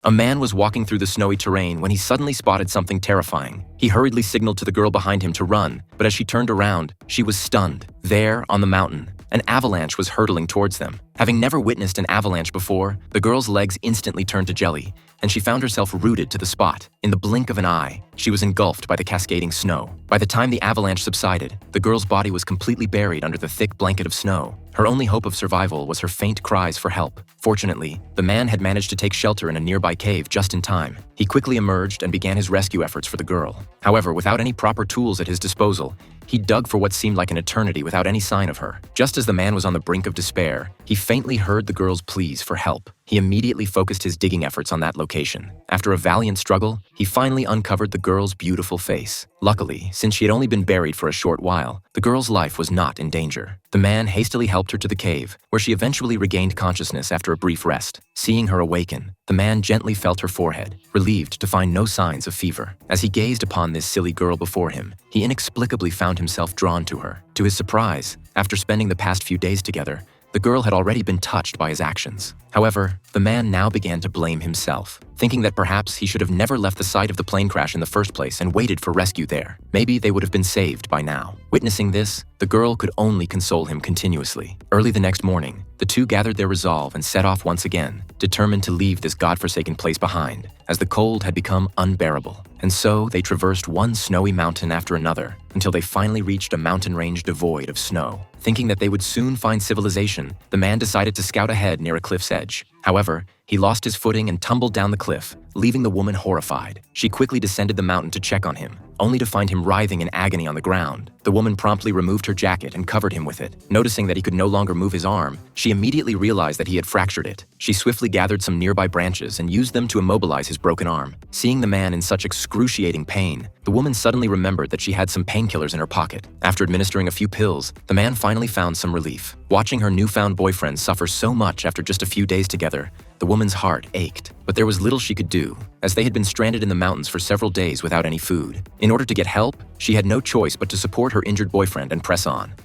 A man was walking through the snowy terrain when he suddenly spotted something terrifying. He hurriedly signaled to the girl behind him to run, but as she turned around, she was stunned. There, on the mountain, an avalanche was hurtling towards them. Having never witnessed an avalanche before, the girl's legs instantly turned to jelly, and she found herself rooted to the spot. In the blink of an eye, she was engulfed by the cascading snow. By the time the avalanche subsided, the girl's body was completely buried under the thick blanket of snow. Her only hope of survival was her faint cries for help. Fortunately, the man had managed to take shelter in a nearby cave just in time. He quickly emerged and began his rescue efforts for the girl. However, without any proper tools at his disposal, he dug for what seemed like an eternity without any sign of her. Just as the man was on the brink of despair, he faintly heard the girl's pleas for help. He immediately focused his digging efforts on that location. After a valiant struggle, he finally uncovered the girl's beautiful face. Luckily, since she had only been buried for a short while, the girl's life was not in danger. The man hastily helped her to the cave, where she eventually regained consciousness after a brief rest. Seeing her awaken, the man gently felt her forehead, relieved to find no signs of fever. As he gazed upon this silly girl before him, he inexplicably found himself drawn to her. To his surprise, after spending the past few days together, the girl had already been touched by his actions. However, the man now began to blame himself, thinking that perhaps he should have never left the site of the plane crash in the first place and waited for rescue there. Maybe they would have been saved by now. Witnessing this, the girl could only console him continuously. Early the next morning, the two gathered their resolve and set off once again, determined to leave this godforsaken place behind, as the cold had become unbearable. And so they traversed one snowy mountain after another, until they finally reached a mountain range devoid of snow. Thinking that they would soon find civilization, the man decided to scout ahead near a cliff's edge. However, he lost his footing and tumbled down the cliff, leaving the woman horrified. She quickly descended the mountain to check on him, only to find him writhing in agony on the ground. The woman promptly removed her jacket and covered him with it. Noticing that he could no longer move his arm, she immediately realized that he had fractured it. She swiftly gathered some nearby branches and used them to immobilize his broken arm. Seeing the man in such excruciating pain, the woman suddenly remembered that she had some painkillers in her pocket. After administering a few pills, the man finally found some relief. Watching her newfound boyfriend suffer so much after just a few days together, the woman's heart ached. But there was little she could do, as they had been stranded in the mountains for several days without any food. In order to get help, she had no choice but to support her injured boyfriend and press on.